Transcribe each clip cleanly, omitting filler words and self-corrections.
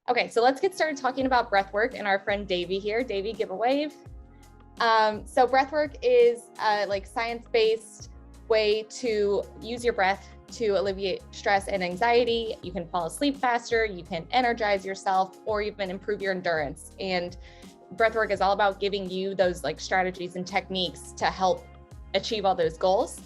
Okay, so let's get started talking about breathwork and our friend Davey here. Davey, give a wave. So breathwork is like science-based way to use your breath to alleviate stress and anxiety. You can fall asleep faster, you can energize yourself, or you can improve your endurance. And breathwork is all about giving you those like strategies and techniques to help achieve all those goals.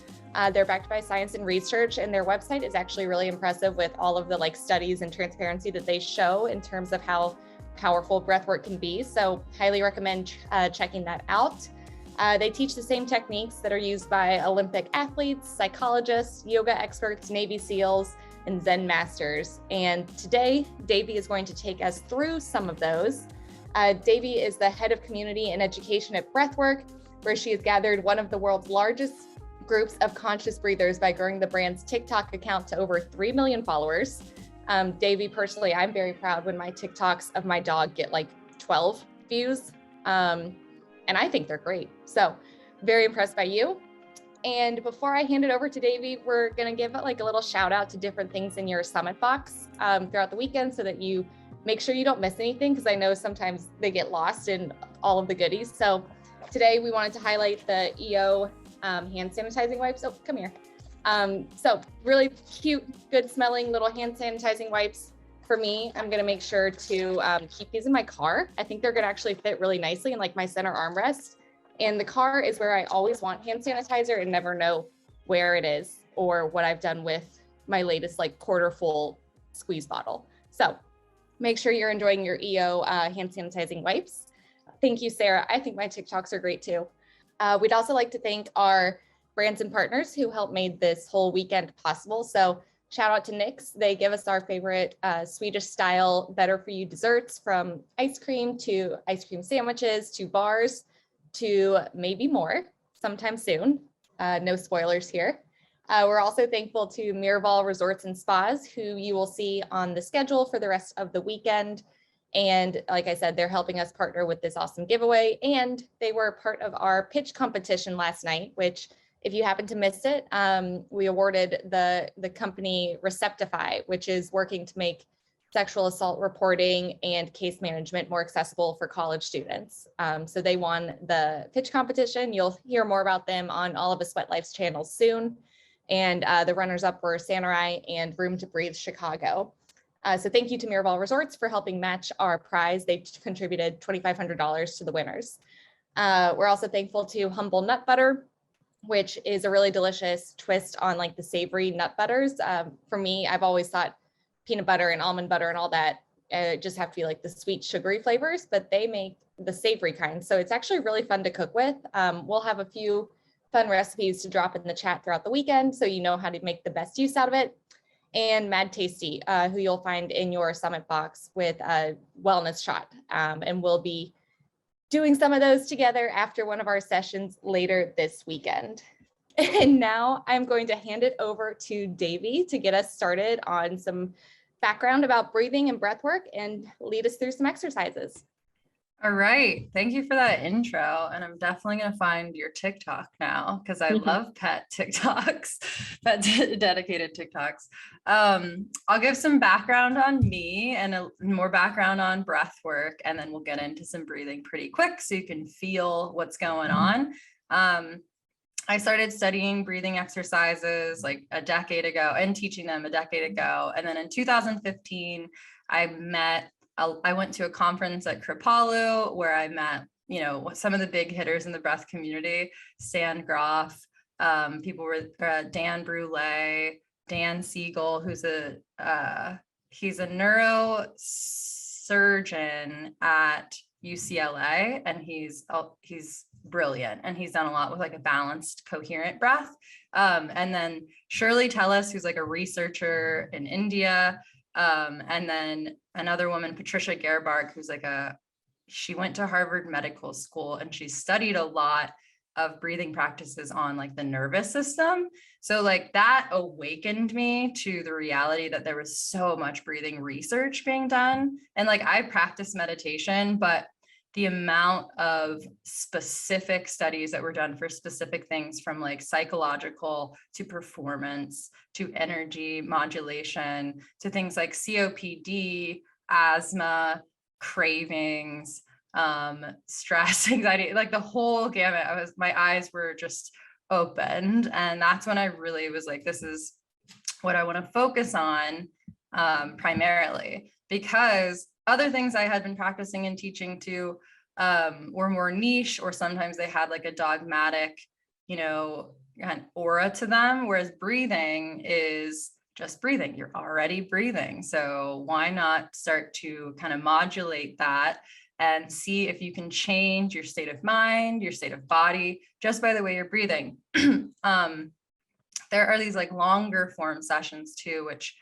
They're backed by science and research, and their website is actually really impressive with all of the like studies and transparency that they show in terms of how powerful breathwork can be. So highly recommend checking that out. They teach the same techniques that are used by Olympic athletes, psychologists, yoga experts, Navy SEALs, and Zen masters. And today, Davey is going to take us through some of those. Davey is the head of community and education at Breathwrk, where she has gathered one of the world's largest groups of conscious breathers by growing the brand's TikTok account to over 3 million followers. Davey, personally, I'm very proud when my TikToks of my dog get like 12 views. And I think they're great. So very impressed by you. And before I hand it over to Davey, we're gonna give like a little shout out to different things in your summit box throughout the weekend so that you make sure you don't miss anything, because I know sometimes they get lost in all of the goodies. So today we wanted to highlight the EO hand sanitizing wipes. Oh, come here. So really cute, good smelling little hand sanitizing wipes. For me, I'm gonna make sure to keep these in my car. I think they're gonna actually fit really nicely in like my center armrest. And the car is where I always want hand sanitizer and never know where it is or what I've done with my latest like quarter full squeeze bottle. So make sure you're enjoying your EO hand sanitizing wipes. Thank you, Sarah. I think my TikToks are great too. We'd also like to thank our brands and partners who helped made this whole weekend possible. So shout out to Nyx. They give us our favorite Swedish style, better for you desserts, from ice cream to ice cream sandwiches to bars to maybe more sometime soon. No spoilers here. We're also thankful to Miraval Resorts and Spas, who you will see on the schedule for the rest of the weekend. And like I said, they're helping us partner with this awesome giveaway. And they were part of our pitch competition last night, which if you happen to miss it, we awarded the company Receptify, which is working to make sexual assault reporting and case management more accessible for college students. So they won the pitch competition. You'll hear more about them on all of the Sweat Life's channels soon. And the runners-up were Samurai and Room to Breathe Chicago. So thank you to Miraval Resorts for helping match our prize. They contributed $2,500 to the winners. We're also thankful to Humble Nut Butter, which is a really delicious twist on like the savory nut butters. For me, I've always thought peanut butter and almond butter and all that just have to be like the sweet sugary flavors, but they make the savory kind. So it's actually really fun to cook with. We'll have a few fun recipes to drop in the chat throughout the weekend, so you know how to make the best use out of it. And Mad Tasty, who you'll find in your summit box with a wellness shot. And we'll be doing some of those together after one of our sessions later this weekend. And now I'm going to hand it over to Davey to get us started on some background about breathing and breath work and lead us through some exercises. All right. Thank you for that intro. And I'm definitely going to find your TikTok now because I love pet TikToks, pet dedicated TikToks. I'll give some background on me and more background on breath work, and then we'll get into some breathing pretty quick so you can feel what's going on. I started studying breathing exercises like a decade ago and teaching them a decade ago. And then in 2015, I went to a conference at Kripalu where I met, some of the big hitters in the breath community, Stan Groff, people were Dan Brule, Dan Siegel, who's he's a neurosurgeon at UCLA, and he's brilliant, and he's done a lot with like a balanced, coherent breath. And then Shirley Tellis, who's like a researcher in India. And then another woman, Patricia Gerbarg, who's she went to Harvard Medical School and she studied a lot of breathing practices on like the nervous system. So like that awakened me to the reality that there was so much breathing research being done. And like I practice meditation, but the amount of specific studies that were done for specific things, from like psychological to performance to energy modulation to things like COPD, asthma, cravings, stress, anxiety, like the whole gamut. My eyes were just opened. And that's when I really was like, this is what I want to focus on primarily, because other things I had been practicing and teaching to were more niche, or sometimes they had like a dogmatic, kind of aura to them. Whereas breathing is just breathing. You're already breathing. So why not start to kind of modulate that and see if you can change your state of mind, your state of body, just by the way you're breathing. There are these like longer form sessions too, which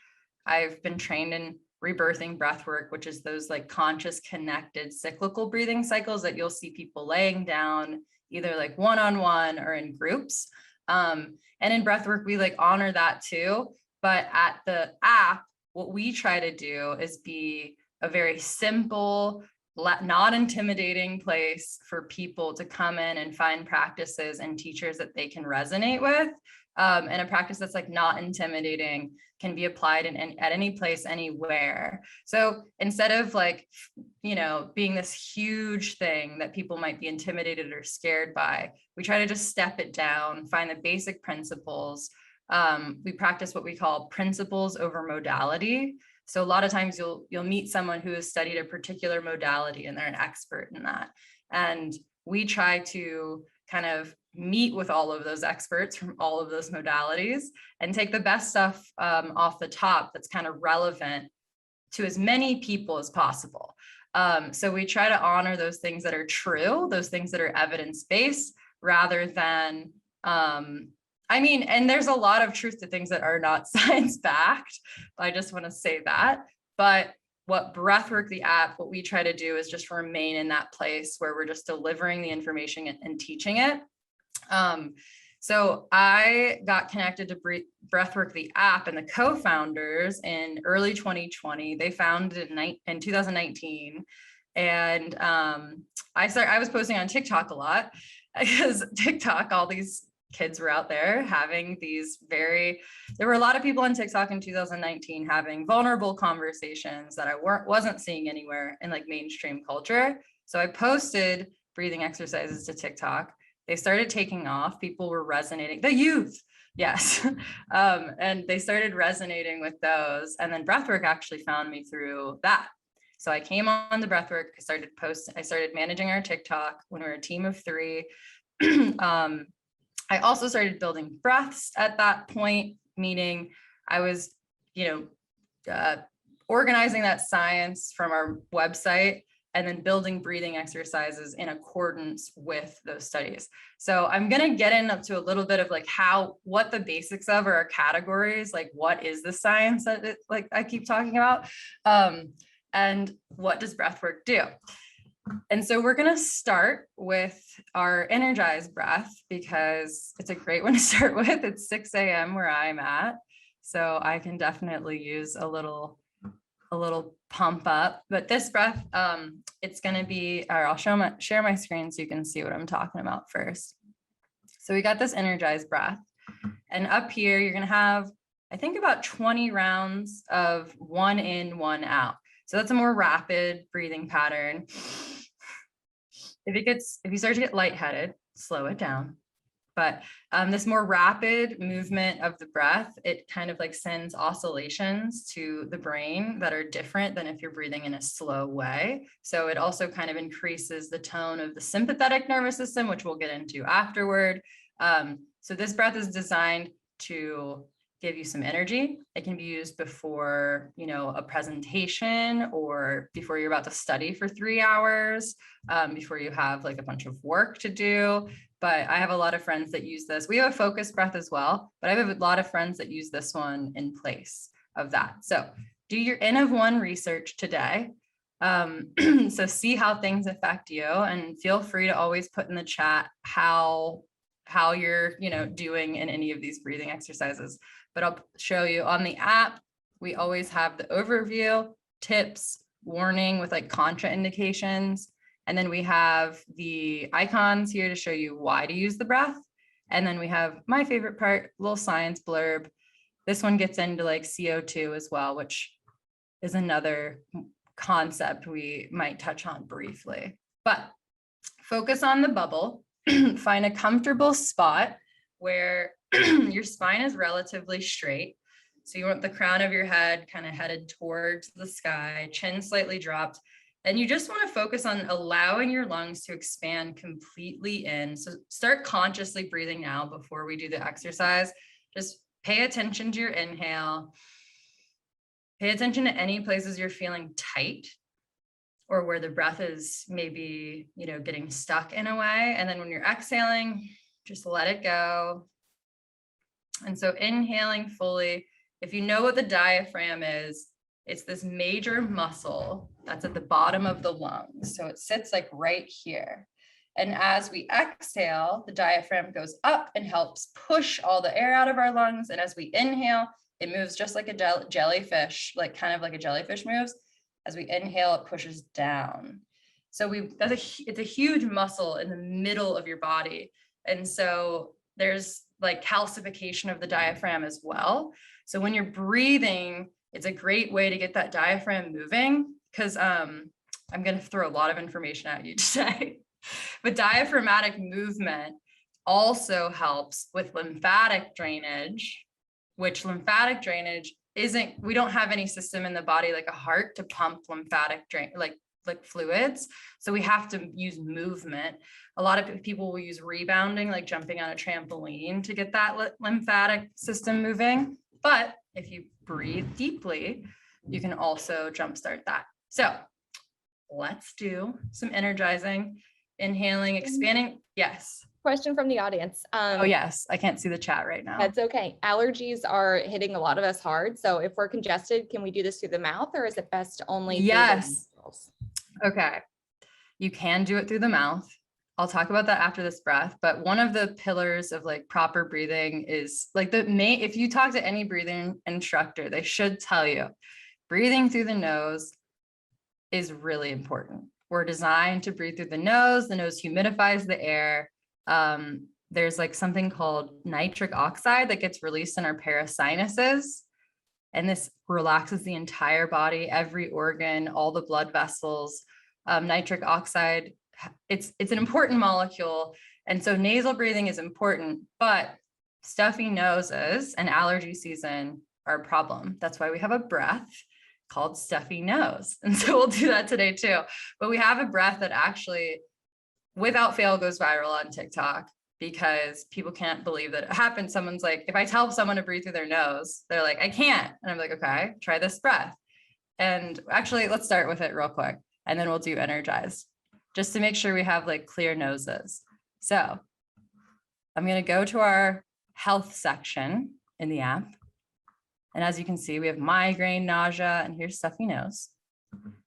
I've been trained in rebirthing breathwork, which is those like conscious, connected, cyclical breathing cycles that you'll see people laying down either like one-on-one or in groups. And in breathwork, we like honor that too. But at the app, what we try to do is be a very simple, not intimidating place for people to come in and find practices and teachers that they can resonate with. And a practice that's like not intimidating, can be applied at any place, anywhere. So instead of like, being this huge thing that people might be intimidated or scared by, we try to just step it down, find the basic principles. We practice what we call principles over modality. So a lot of times you'll meet someone who has studied a particular modality and they're an expert in that. And we try to kind of meet with all of those experts from all of those modalities and take the best stuff off the top that's kind of relevant to as many people as possible. So we try to honor those things that are true, those things that are evidence-based, rather than, and there's a lot of truth to things that are not science-backed. I just want to say that. But what Breathwrk, the app, what we try to do is just remain in that place where we're just delivering the information and teaching it. So I got connected to Breathwrk, the app, and the co-founders in early 2020. They founded it in 2019. And I was posting on TikTok a lot, because TikTok, all these kids were out there having there were a lot of people on TikTok in 2019 having vulnerable conversations that I wasn't seeing anywhere in like mainstream culture. So I posted breathing exercises to TikTok. They started taking off. People were resonating. The youth, yes. And they started resonating with those. And then Breathwrk actually found me through that. So I came on the Breathwrk. I started managing our TikTok when we were a team of 3. I also started building breaths at that point, meaning I was, organizing that science from our website and then building breathing exercises in accordance with those studies. So I'm going to get into a little bit of like what the basics of our categories, like what is the science that I keep talking about, and what does breathwork do? And so we're going to start with our energized breath, because it's a great one to start with. It's 6 a.m. where I'm at, so I can definitely use a little pump up. But this breath, it's going to be, or I'll share my screen so you can see what I'm talking about first. So we got this energized breath, and up here you're going to have, I think, about 20 rounds of 1 in, 1 out. So that's a more rapid breathing pattern. If you start to get lightheaded, slow it down. But this more rapid movement of the breath, it kind of like sends oscillations to the brain that are different than if you're breathing in a slow way. So it also kind of increases the tone of the sympathetic nervous system, which we'll get into afterward. So this breath is designed to give you some energy. It can be used before, a presentation, or before you're about to study for 3 hours, before you have like a bunch of work to do. But I have a lot of friends that use this. We have a focus breath as well, but I have a lot of friends that use this one in place of that. So do your N of 1 research today. So see how things affect you, and feel free to always put in the chat how you're, doing in any of these breathing exercises. But I'll show you on the app. We always have the overview, tips, warning with like contraindications. And then we have the icons here to show you why to use the breath. And then we have my favorite part, little science blurb. This one gets into like CO2 as well, which is another concept we might touch on briefly, but focus on the bubble. Find a comfortable spot where your spine is relatively straight. So you want the crown of your head kind of headed towards the sky, chin slightly dropped. And you just want to focus on allowing your lungs to expand completely in. So start consciously breathing now before we do the exercise. Just pay attention to your inhale. Pay attention to any places you're feeling tight or where the breath is maybe, getting stuck in a way. And then when you're exhaling, just let it go. And so inhaling fully, if you know what the diaphragm is, it's this major muscle that's at the bottom of the lungs. So it sits like right here. And as we exhale, the diaphragm goes up and helps push all the air out of our lungs. And as we inhale, it moves just like a jellyfish, like kind of like a jellyfish moves. As we inhale, it pushes down. So it's a huge muscle in the middle of your body. And so there's like calcification of the diaphragm as well. So when you're breathing, it's a great way to get that diaphragm moving, because I'm going to throw a lot of information at you today. But diaphragmatic movement also helps with lymphatic drainage, which lymphatic drainage we don't have any system in the body like a heart to pump lymphatic drain, like fluids. So we have to use movement. A lot of people will use rebounding, like jumping on a trampoline to get that lymphatic system moving. But if you breathe deeply, you can also jumpstart that. So let's do some energizing, inhaling, expanding. Yes. Question from the audience. Oh, yes. I can't see the chat right now. That's okay. Allergies are hitting a lot of us hard. So if we're congested, can we do this through the mouth, or is it best only through the nostrils? Okay. You can do it through the mouth. I'll talk about that after this breath. But one of the pillars of like proper breathing is like if you talk to any breathing instructor, they should tell you breathing through the nose is really important. We're designed to breathe through the nose. The nose humidifies the air. There's like something called nitric oxide that gets released in our parasinuses. And this relaxes the entire body, every organ, all the blood vessels. Nitric oxide, it's an important molecule. And so nasal breathing is important, but stuffy noses and allergy season are a problem. That's why we have a breath called stuffy nose. And so we'll do that today too. But we have a breath that actually, without fail, goes viral on TikTok because people can't believe that it happened. Someone's like, if I tell someone to breathe through their nose, they're like, I can't. And I'm like, okay, try this breath. And actually, let's start with it real quick. And then we'll do energized just to make sure we have like clear noses. So I'm going to go to our health section in the app. And as you can see, we have migraine, nausea, and here's stuffy nose.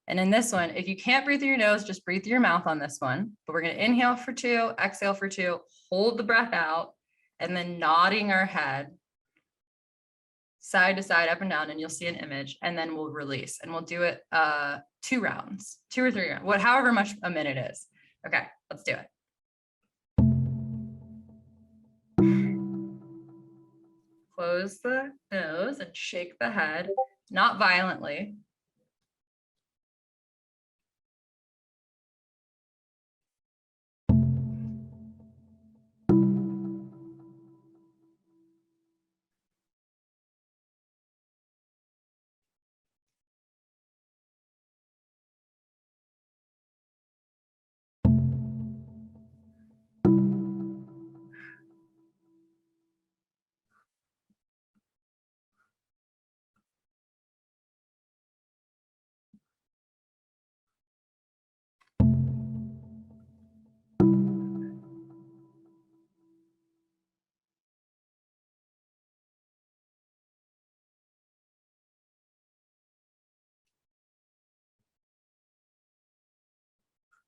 And in this one, if you can't breathe through your nose, just breathe through your mouth on this one. But we're going to inhale for 2, exhale for 2, hold the breath out, and then nodding our head side to side, up and down, and you'll see an image, and then we'll release. And we'll do it 2 rounds, 2 or 3 rounds, however much a minute is. Okay, let's do it. Close the nose and shake the head, not violently.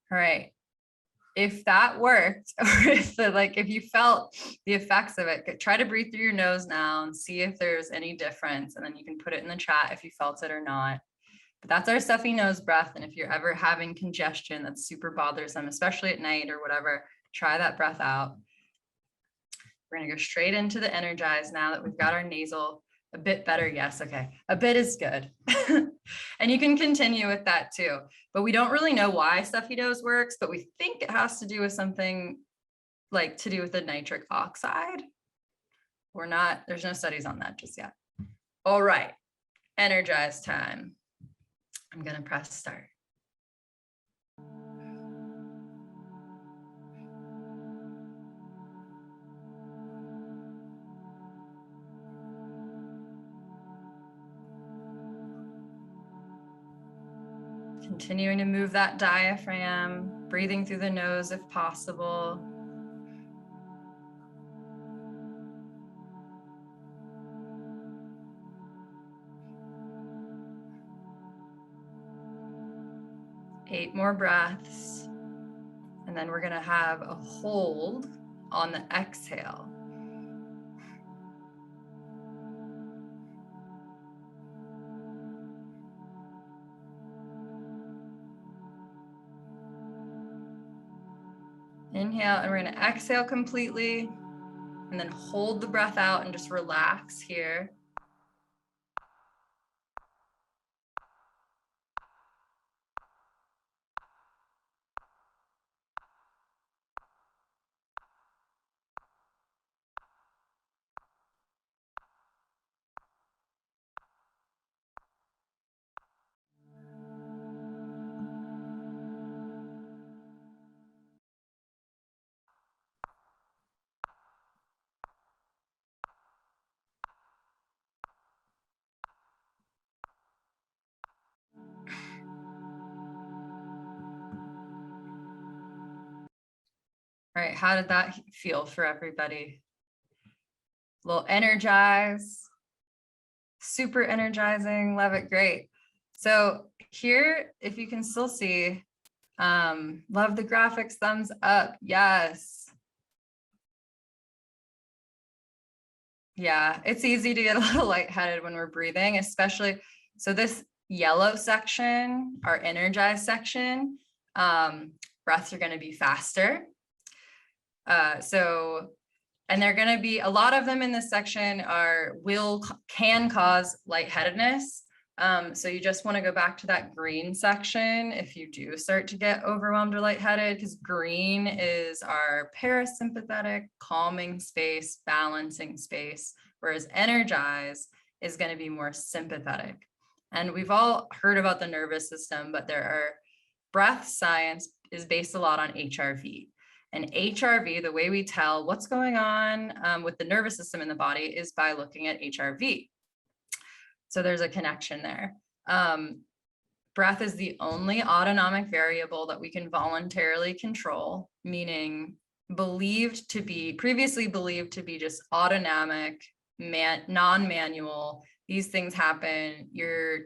All right. If that worked, or if you felt the effects of it, try to breathe through your nose now and see if there's any difference. And then you can put it in the chat if you felt it or not. But that's our stuffy nose breath. And if you're ever having congestion that's super bothersome, especially at night or whatever, try that breath out. We're going to go straight into the energize now that we've got our nasal A bit better. Yes. Okay. A bit is good. And you can continue with that too. But we don't really know why stuffy nose works, but we think it has to do with something like to do with the nitric oxide. We're not, there's no studies on that just yet. All right. Energize time. I'm going to press start. Continuing to move that diaphragm, breathing through the nose if possible. Eight more breaths. And then we're going to have a hold on the exhale. Inhale, and we're going to exhale completely, and then hold the breath out and just relax here. All right, how did that feel for everybody? A little energized, super energizing, love it, great. So here, if you can still see, love the graphics, thumbs up, yes. Yeah, it's easy to get a little lightheaded when we're breathing, especially, so this yellow section, our energized section, breaths are gonna be faster. And they're going to be, a lot of them in this section can cause lightheadedness. So you just want to go back to that green section if you do start to get overwhelmed or lightheaded, because green is our parasympathetic, calming space, balancing space, whereas energize is going to be more sympathetic. And we've all heard about the nervous system, but breath science is based a lot on HRV. And HRV, the way we tell what's going on with the nervous system in the body is by looking at HRV. So there's a connection there. Breath is the only autonomic variable that we can voluntarily control, meaning previously believed to be just autonomic, non-manual. These things happen. You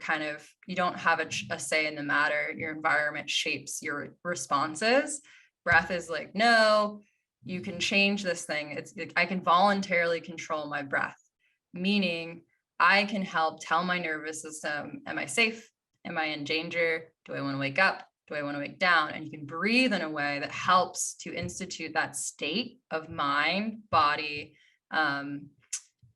don't have a say in the matter. Your environment shapes your responses. Breath is like, no, you can change this thing. It's like, I can voluntarily control my breath, meaning I can help tell my nervous system, am I safe? Am I in danger? Do I want to wake up? Do I want to wake down? And you can breathe in a way that helps to institute that state of mind, body, and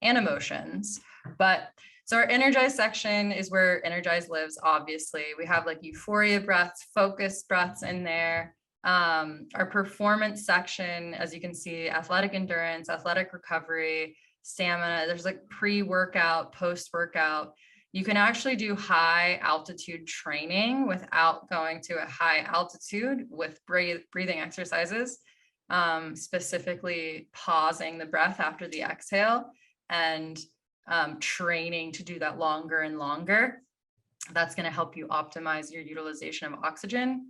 emotions. So our energized section is where energized lives, obviously. We have like euphoria breaths, focus breaths in there. Our performance section, as you can see, athletic endurance, athletic recovery, stamina, there's like pre-workout, post-workout. You can actually do high altitude training without going to a high altitude with breathing exercises, specifically pausing the breath after the exhale and training to do that longer and longer. That's going to help you optimize your utilization of oxygen.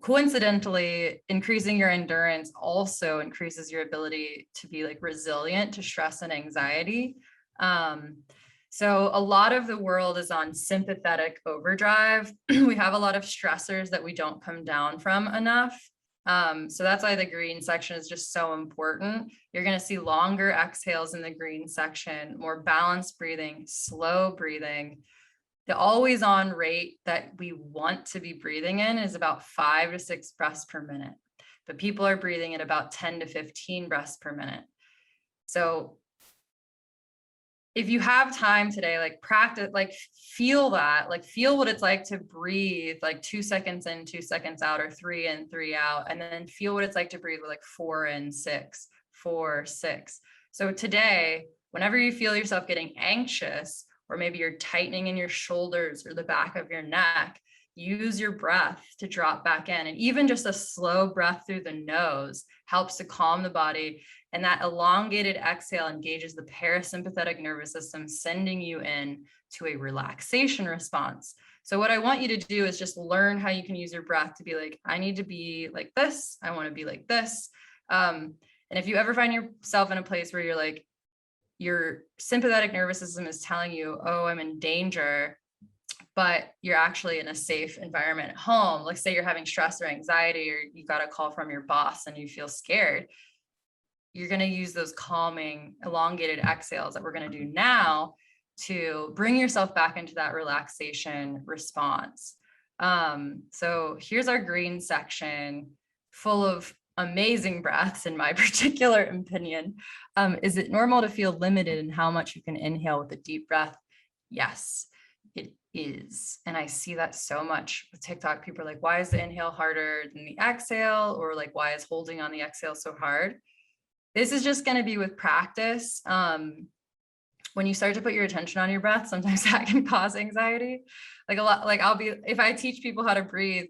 Coincidentally, increasing your endurance also increases your ability to be like resilient to stress and anxiety. So a lot of the world is on sympathetic overdrive. We have a lot of stressors that we don't come down from enough. So that's why the green section is just so important. You're going to see longer exhales in the green section, more balanced breathing, slow breathing. The always on rate that we want to be breathing in is about 5 to 6 breaths per minute, but people are breathing at about 10 to 15 breaths per minute. So if you have time today, like practice, like feel that, like feel what it's like to breathe like 2 seconds in, 2 seconds out, or 3 in, 3 out, and then feel what it's like to breathe with like 4 in, 6, 4, 6. So today, whenever you feel yourself getting anxious, or maybe you're tightening in your shoulders or the back of your neck, use your breath to drop back in. And even just a slow breath through the nose helps to calm the body. And that elongated exhale engages the parasympathetic nervous system, sending you in to a relaxation response. So what I want you to do is just learn how you can use your breath to be like, I need to be like this. I want to be like this. And if you ever find yourself in a place where you're like, your sympathetic nervous system is telling you, oh, I'm in danger, but you're actually in a safe environment at home. Like say you're having stress or anxiety, or you got a call from your boss and you feel scared. You're going to use those calming, elongated exhales that we're going to do now to bring yourself back into that relaxation response. So here's our green section full of amazing breaths, in my particular opinion. Is it normal to feel limited in how much you can inhale with a deep breath? Yes, it is. And I see that so much with TikTok. People are like, why is the inhale harder than the exhale? Or like, why is holding on the exhale so hard? This is just going to be with practice. When you start to put your attention on your breath, sometimes that can cause anxiety. Like a lot, like if I teach people how to breathe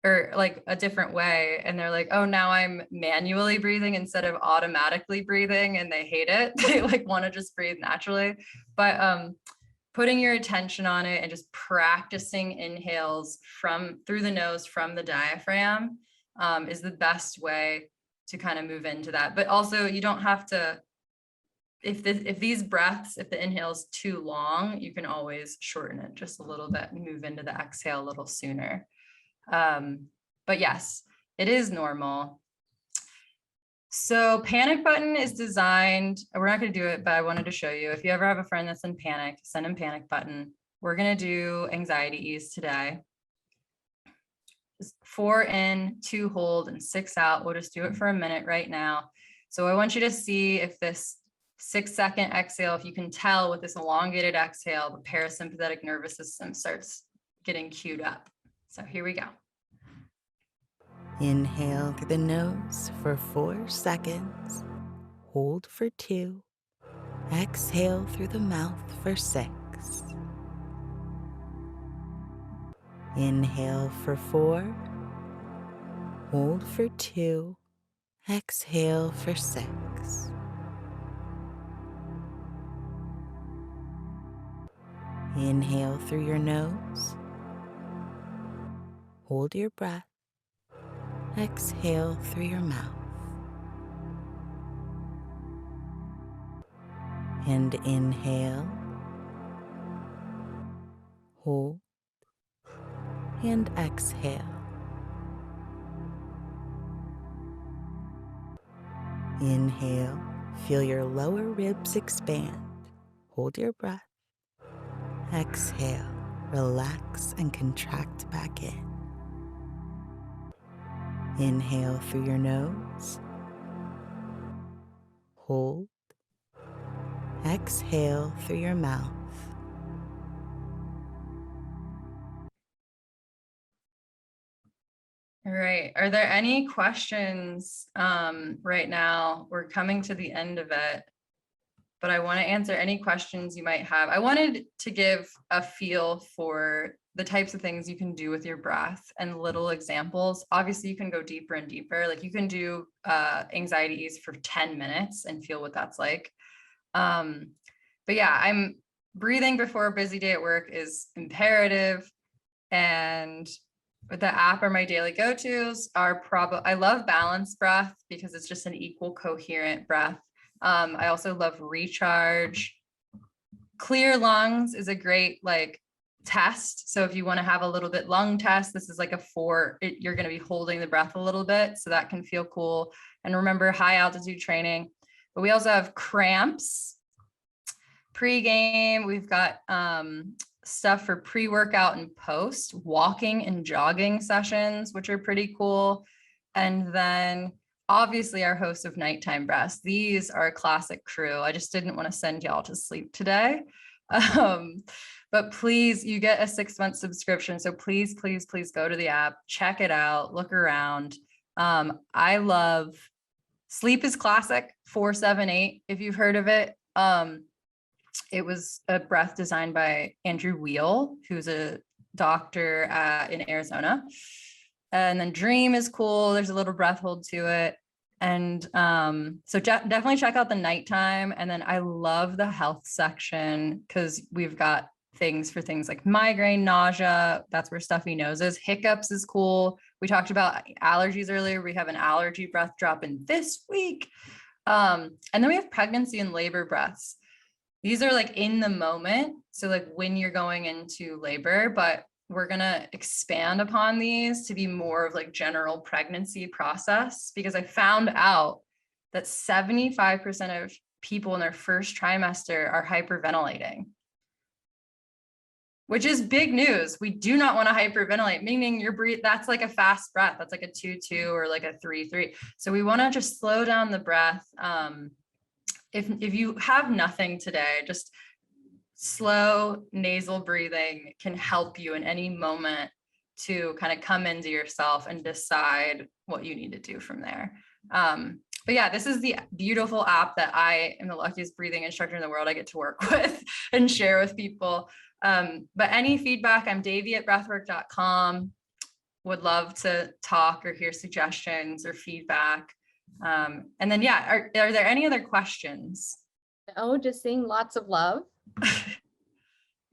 or like a different way, and they're like, oh, now I'm manually breathing instead of automatically breathing, and they hate it. They like want to just breathe naturally. But putting your attention on it and just practicing inhales through the nose from the diaphragm is the best way to kind of move into that. But also you don't have to, if the inhale is too long, you can always shorten it just a little bit and move into the exhale a little sooner. But yes, it is normal. So panic button is designed, we're not going to do it, but I wanted to show you. If you ever have a friend that's in panic, send them panic button. We're going to do anxiety ease today. 4 in, 2 hold, and 6 out. We'll just do it for a minute right now. So I want you to see if this 6-second exhale, if you can tell with this elongated exhale, the parasympathetic nervous system starts getting queued up. So here we go. Inhale through the nose for 4 seconds. Hold for 2. Exhale through the mouth for 6. Inhale for 4. Hold for 2. Exhale for 6. Inhale through your nose. Hold your breath. Exhale through your mouth. And inhale. Hold. And exhale. Inhale. Feel your lower ribs expand. Hold your breath. Exhale. Relax and contract back in. Inhale through your nose. Hold. Exhale through your mouth. All right. Are there any questions right now? We're coming to the end of it, but I want to answer any questions you might have. I wanted to give a feel for the types of things you can do with your breath and little examples. Obviously, you can go deeper and deeper. Like you can do anxiety ease for 10 minutes and feel what that's like. But yeah, breathing before a busy day at work is imperative. And the app or my daily go-tos are I love balanced breath because it's just an equal coherent breath. I also love recharge. Clear lungs is a great test. So if you want to have a little bit lung test, this is like a 4, you're going to be holding the breath a little bit. So that can feel cool. And remember high altitude training, but we also have cramps. Pre-game, we've got stuff for pre-workout and post, walking and jogging sessions, which are pretty cool. And then obviously our host of Nighttime Breaths. These are a classic crew. I just didn't want to send y'all to sleep today. But please, you get a 6-month subscription. So please, please, please go to the app, check it out, look around. I love Sleep is Classic 478. If you've heard of it, it was a breath designed by Andrew Weil, who's a doctor in Arizona. And then Dream is cool. There's a little breath hold to it. And so definitely check out the nighttime. And then I love the health section because we've got things for things like migraine, nausea. That's where stuffy nose is. Hiccups is cool. We talked about allergies earlier. We have an allergy breath drop in this week. And then we have pregnancy and labor breaths. These are like in the moment. So like when you're going into labor, but we're going to expand upon these to be more of like general pregnancy process, because I found out that 75% of people in their first trimester are hyperventilating, which is big news. We do not want to hyperventilate, meaning your breathe, that's like a fast breath. That's like a 2-2 or like a 3-3. So we want to just slow down the breath. If you have nothing today, just slow nasal breathing can help you in any moment to kind of come into yourself and decide what you need to do from there. But yeah, this is the beautiful app that I am the luckiest breathing instructor in the world I get to work with and share with people. But any feedback, I'm davy@breathwrk.com. Would love to talk or hear suggestions or feedback. And then, yeah, are there any other questions? Oh, just seeing lots of love.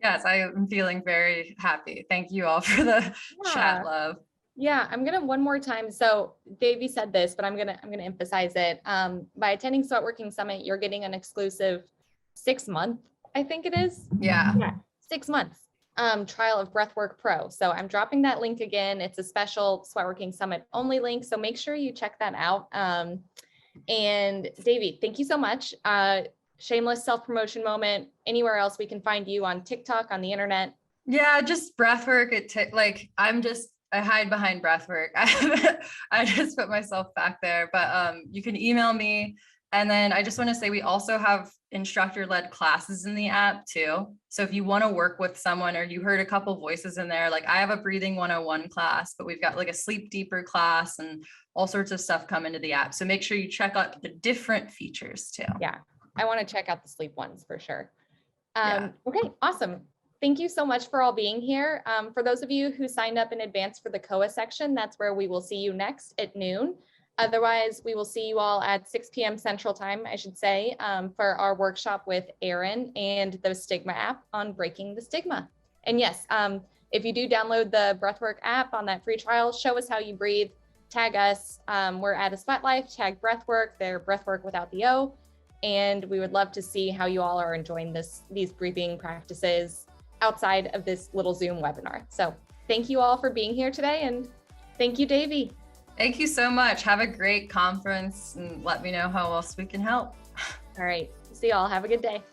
Yes, I am feeling very happy. Thank you all for the chat love. Yeah, I'm gonna one more time. So Davey said this, but I'm gonna emphasize it. By attending Sweatworking Summit, you're getting an exclusive 6-month, I think it is. Yeah. 6 months trial of Breathwrk Pro. So I'm dropping that link again. It's a special Sweatworking Summit only link. So make sure you check that out. And Davey, thank you so much. Shameless self-promotion moment. Anywhere else we can find you on TikTok, on the internet? Yeah, just Breathwrk. I hide behind Breathwrk. I just put myself back there, but you can email me. And then I just want to say, we also have instructor-led classes in the app too. So if you want to work with someone, or you heard a couple voices in there, like I have a breathing 101 class, but we've got like a sleep deeper class and all sorts of stuff come into the app. So make sure you check out the different features too. Yeah, I want to check out the sleep ones for sure. Yeah. Okay, awesome. Thank you so much for all being here. For those of you who signed up in advance for the COA section, that's where we will see you next at noon. Otherwise, we will see you all at 6 p.m. Central Time, I should say, for our workshop with Erin and the Stigma app on breaking the stigma. And yes, if you do download the Breathwrk app on that free trial, show us how you breathe, tag us. We're at A Sweat Life, tag Breathwrk, they're Breathwrk without the O. And we would love to see how you all are enjoying these breathing practices outside of this little Zoom webinar. So thank you all for being here today. And thank you, Davey. Thank you so much. Have a great conference and let me know how else we can help. All right. See y'all. Have a good day.